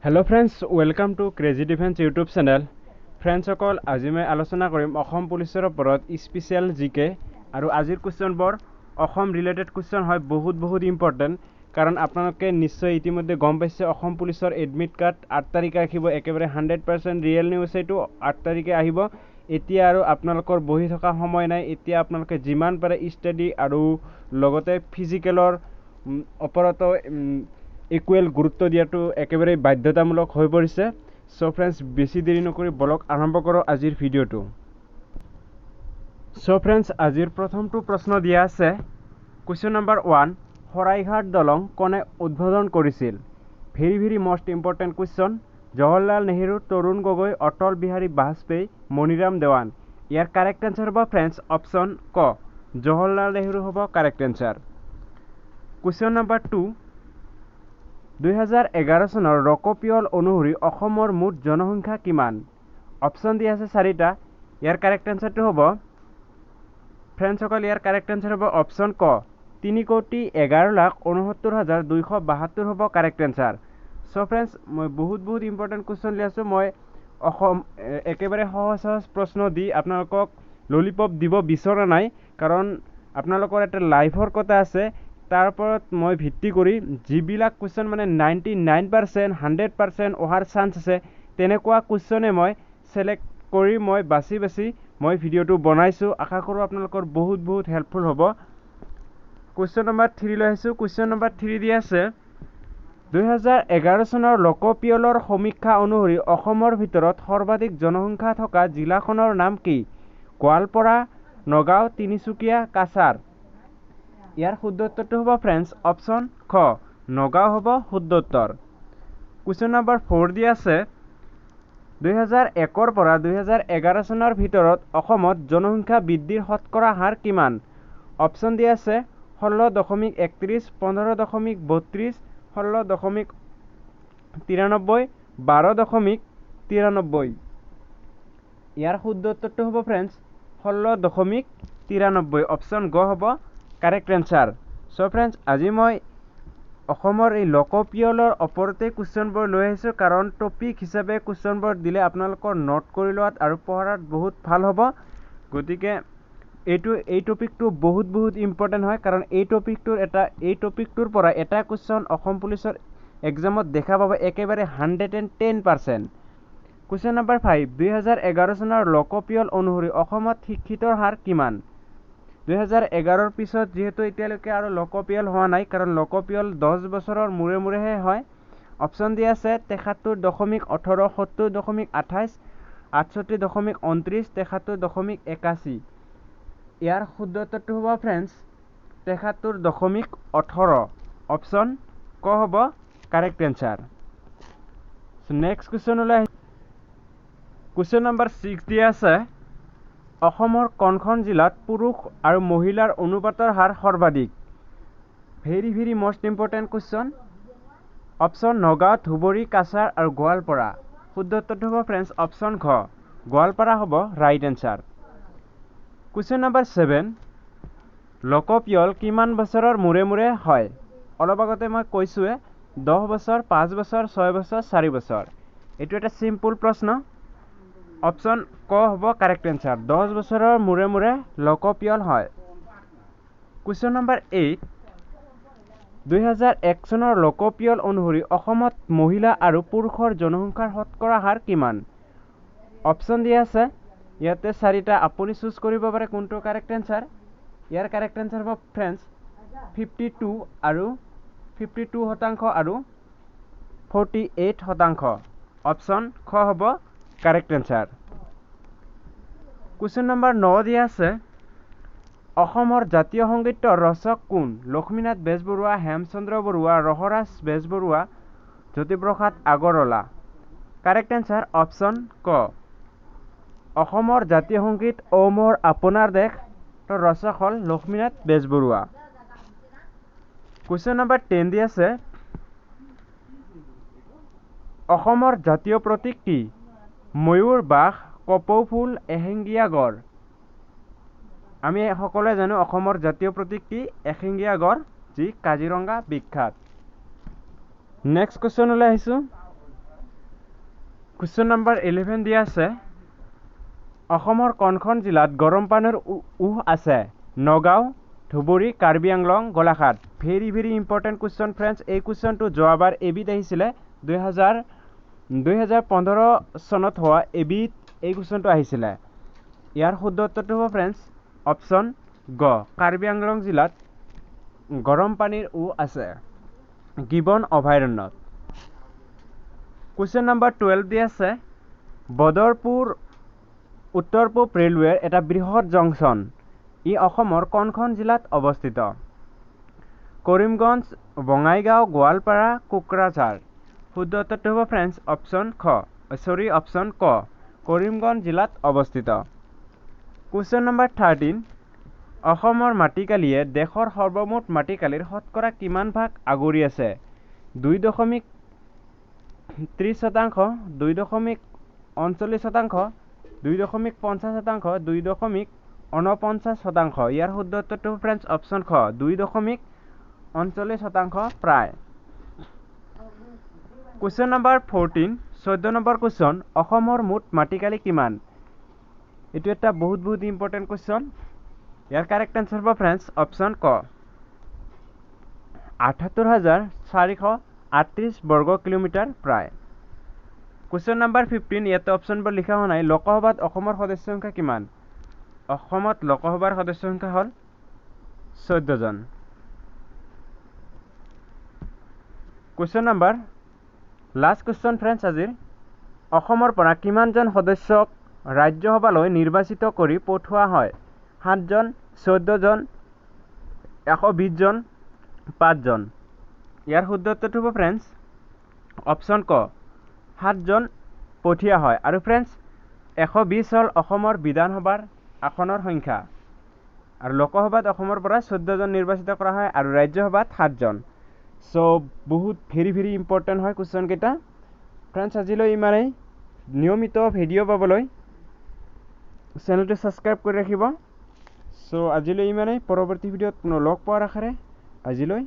Hello friends, welcome to Crazy Defense YouTube channel. Friends সকল আজি মই আলোচনা কৰিম অসম পুলিচৰ ওপৰত স্পেশাল জিকে আৰু আজিৰ কোৱেশ্চনবোৰ অসম ৰিলেটেড কোৱেশ্চন হয় বহুত ইম্পৰ্টেন্ট কাৰণ আপোনালোকে নিশ্চয় ইতিমধ্যে গম পাইছে অসম পুলিচৰ এডমিট কাৰ্ড 8 তাৰিখে আহিব একেবাৰে 100% ৰিয়েল নিউজ এইটো 8 তাৰিখে আহিব এতিয়া আৰু আপোনালোকৰ বহি থকা সময় নাই এতিয়া আপোনালোকে যিমান পাৰে ষ্টাডি আৰু লগতে ফিজিকেলৰ ওপৰত ইকুৱেল গুৰুত্ব দিয়াটো একেবাৰে বাধ্যতামূলক হৈ পৰিছে সো ফ্ৰেন্ডস বেছি দেৰি নকৰি বলক আৰম্ভ কৰোঁ আজিৰ ভিডিওটো সো ফ্ৰেন্ডস আজিৰ প্ৰথমটো প্ৰশ্ন দিয়া আছে কোৱেশ্চন নম্বৰ 1 হৰাইঘাট দলং কোনে উদ্বোধন কৰিছিল very most important question Jawaharlal Nehru Tarun Gogoi Atal Bihari Vajpayee Maniram Dewan ইয়াৰ কাৰেক্ট আনসাৰ হ'ব ফ্ৰেন্ডস অপশন ক জৱাহৰলাল নেহৰু হ'ব কাৰেক্ট আনসাৰ কোৱেশ্চন নম্বৰ 2 2011 চনৰ ৰকপিয়ল অনুসৰি অসমৰ মুঠ জনসংখ্যা কিমান অপশন দিয়া আছে চাৰিটা ইয়াৰ কাৰেক্ট আনসাৰটো হ'ব ফ্ৰেন্ডস সকল ইয়াৰ কাৰেক্ট আনসাৰ হ'ব অপশন ক 3,11,69,272 হ'ব কাৰেক্ট আনসাৰ সো ফ্ৰেন্ডস মই বহুত ইম্পৰ্টেন্ট কোৱেশ্চন লৈ আছো মই অসম একেবাৰে সহজ প্ৰশ্ন দি আপোনালোকক ললিপপ দিব বিচৰা নাই কাৰণ আপোনালোকৰ এটা লাইফৰ কথা আছে তাৰ ওপৰত মই ভিত্তি কৰি যিবিলাক কোৱেশ্চন মানে 99% 100% অহাৰ চান্স আছে তেনেকুৱা কোৱেশ্চনে মই সিলেক্ট কৰি মই বাছি মই ভিডিওটো বনাইছো আশা কৰো আপোনালোকৰ বহুত হেল্পফুল হ'ব কোৱেশ্চন নম্বৰ 3 লৈ আহিছো কোৱেশ্চন নম্বৰ 3 দি আছে 2011 চনৰ লোকপিয়লৰ সমীক্ষা অনুসৰি অসমৰ ভিতৰত সৰ্বাধিক জনসংখ্যা থকা জিলাখনৰ নাম কি গোৱালপাৰা নগাঁও তিনিচুকীয়া কাছাৰ ইয়াৰ শুদ্ধ উত্তৰটো হ'ব ফ্ৰেন্ডস অপশন খ নগাঁও হ'ব শুদ্ধ উত্তৰ কোৱেশ্চন নম্বৰ 4 দি আছে 2001 পৰা 2011 চনৰ ভিতৰত অসমত জনসংখ্যা বৃদ্ধিৰ শতকৰা হাৰ কিমান অপশন দি আছে 16.31 15.32 16.93 12.93 ইয়াৰ শুদ্ধ উত্তৰটো হ'ব ফ্ৰেন্ডস 16.93 অপশন গ হ'ব কাৰেক্ট আনসাৰ সো ফ্ৰেন্ডস আজি মই অসমৰ এই লোকপিয়লৰ ওপৰতে কোৱেশ্চনবোৰ লৈ আহিছো কাৰণ টপিক হিচাপে কোৱেশ্চনবোৰ দিলে আপোনালোকৰ নোট কৰি লোৱাত আৰু পঢ়াত বহুত ভাল হ'ব গতিকে এই টপিকটো বহুত ইম্পৰ্টেন্ট হয় কাৰণ এই টপিকটোৰ পৰা এটা কোৱেশ্চন অসম পুলিচৰ এক্সামত দেখা পাব একেবাৰে 110% কোৱেশ্চন নম্বৰ 5 2011 চনৰ লোকপিয়ল অনুসৰি অসমত শিক্ষিতৰ হাৰ কিমান 2011 পিছত যেহেতু এতিয়ালৈকে আৰু লোকপিয়ল হোৱা নাই কাৰণ লোকপিয়ল 10 বছৰৰ মূৰেহে হয় অপশন দিয়া আছে 73.18 70.28 68.29 73.81 ইয়াৰ শুদ্ধ উত্তৰটো হ'ব ফ্ৰেন্ডস 73.18 অপশন ক হ'ব correct answer so next question লৈ কোৱেশ্চন নম্বৰ 6 দিয়া আছে অসমৰ কোনখন জিলাত পুৰুষ আৰু মহিলাৰ অনুপাতৰ হাৰ সৰ্বাধিক very most important question option Nagaon Dhubri Cachar আৰু গোৱালপাৰা শুদ্ধ উত্তৰটো হ'ব ফ্ৰেন্ডস অপশন ঘ গোৱালপাৰা হ'ব ৰাইট আনসাৰ কোৱেশ্চন নম্বৰ 7 লোকপিয়ল কিমান বছৰৰ মূৰে হয় অলপ আগতে মই কৈছোৱে 10 বছৰ 5 বছৰ 6 বছৰ 4 বছৰ এটো এটা সিম্পল প্ৰশ্ন অপশন ক হ'ব কাৰেক্ট আনসাৰ 10 বছৰৰ মূৰে লোকপিয়ল হয় কোৱেশ্চন নম্বৰ 8 2001 চনৰ লোকপিয়ল অনুসৰি অসমত মহিলা আৰু পুৰুষৰ জনসংখ্যাৰ শতকৰা হাৰ কিমান অপশন দিয়া আছে ইয়াতে চাৰিটা আপুনি চুজ কৰিব পাৰে কোনটো কাৰেক্ট আনসাৰ ইয়াৰ কাৰেক্ট আনসাৰ হ'ব ফ্ৰেন্ডস 52 আৰু 52% আৰু 48% অপশন খ হ'ব কাৰেক্ট আনসাৰ কোৱেশ্চন নম্বৰ 9 দিয়া আছে অসমৰ জাতীয় সংগীতৰ ৰচক কোন লক্ষ্মীনাথ বেজবৰুৱা হেমচন্দ্ৰ বৰুৱা ৰহৰাজ Bezbaroa Jyotiprasad Agarwala correct answer option ক অসমৰ জাতীয় সংগীত অ মোৰ আপোনাৰ দেশ ৰচক হ'ল লক্ষ্মীনাথ বেজবৰুৱা কোৱেশ্চন নম্বৰ 10 দি আছে অসমৰ জাতীয় প্ৰতীক কি ময়ূৰ বাঘ কপৌ ফুল এশিঙীয়া গড় আমি সকলোৱে জানো অসমৰ জাতীয় প্ৰতীক কি এশিঙীয়া গড় যি কাজিৰঙা বিখ্যাত নেক্সট কোৱেশ্চন লৈ আহিছো কুৱেশ্যন নম্বৰ 11 দিয়া আছে অসমৰ কোনখন জিলাত গৰম পানীৰ উঁহ আছে Nagaon Dhubri Karbi Anglong Golaghat very very important question friends এই কুৱেশ্যনটো যোৱাবাৰ এবিধ আহিছিলে 2015 চনত হোৱা এবিধ এই কুৱেশ্যনটো আহিছিলে ইয়াৰ শুদ্ধ উত্তৰটো হ'ব ফ্ৰেণ্ডছ অপশ্যন গ কাৰ্বি আংলং জিলাত গৰম পানীৰ উঁহ আছে গিবন অভয়াৰণ্যত কুৱেশ্যন নম্বৰ 12 দি আছে বদৰপুৰ উত্তৰ পূব ৰেলৱেৰ এটা বৃহৎ জংচন ই অসমৰ কোনখন জিলাত অৱস্থিত কৰিমগঞ্জ বঙাইগাঁও গোৱালপাৰা কোকৰাঝাৰ শুদ্ধ উত্তৰটো হ'ব ফ্ৰেণ্ডছ অপশ্যন ক কৰিমগঞ্জ জিলাত অৱস্থিত কুৱেশ্যন নম্বৰ 13 অসমৰ মাটিকালিয়ে দেশৰ সৰ্বমুঠ মাটিকালিৰ শতকৰা কিমান ভাগ আগুৰি আছে 2.30%, 2.39%, 2.50%, 2.49%। ইয়াৰ শুদ্ধ উত্তৰটো ফ্ৰেণ্ডছ অপশ্যন খ 2.39% প্ৰায় কুৱেশ্যন নম্বৰ 14 14 নম্বৰ কুৱেশ্যন অসমৰ মুঠ মাটিকালি কিমান এইটো এটা বহুত ইম্পৰ্টেণ্ট কুৱেশ্যন ইয়াৰ কাৰেক্ট এনসাৰ হ'ব ফ্ৰেণ্ডছ অপশ্যন ক ৭৮,৪৩৮ বৰ্গ কিলোমিটাৰ প্ৰায় কুৱেশ্যন নম্বৰ 15 ইয়াতে অপশ্যনবোৰ লিখা হোৱা নাই লোকসভাত অসমৰ সদস্য সংখ্যা কিমান অসমত লোকসভাৰ সদস্য সংখ্যা হ'ল 14 জন question number last question friends আজিৰ অসমৰ পৰা কিমানজন সদস্যক ৰাজ্যসভালৈ নিৰ্বাচিত কৰি পঠোৱা হয় 7 জন 14 জন 120 জন 5 জন ইয়াৰ শুদ্ধ উত্তৰটো হ'ব ফ্ৰেণ্ডছ অপশ্যন ক 7 জন পঠিয়া হয় আৰু ফ্ৰেণ্ডছ 120 হ'ল অসমৰ বিধানসভাৰ আসনৰ সংখ্যা আৰু লোকসভাত অসমৰ পৰা 14 জন নিৰ্বাচিত কৰা হয় আৰু ৰাজ্যসভাত 7 জন সো বহুত ভেৰি ইম্পৰ্টেণ্ট হয় কুৱেশ্যন কেইটা ফ্ৰেণ্ডছ আজিলৈ ইমানেই নিয়মিত ভিডিঅ' পাবলৈ চেনেলটো ছাবস্ক্ৰাইব কৰি ৰাখিব সো আজিলৈ ইমানেই পৰৱৰ্তী ভিডিঅ'ত লগ পোৱাৰ আশাৰে আজিলৈ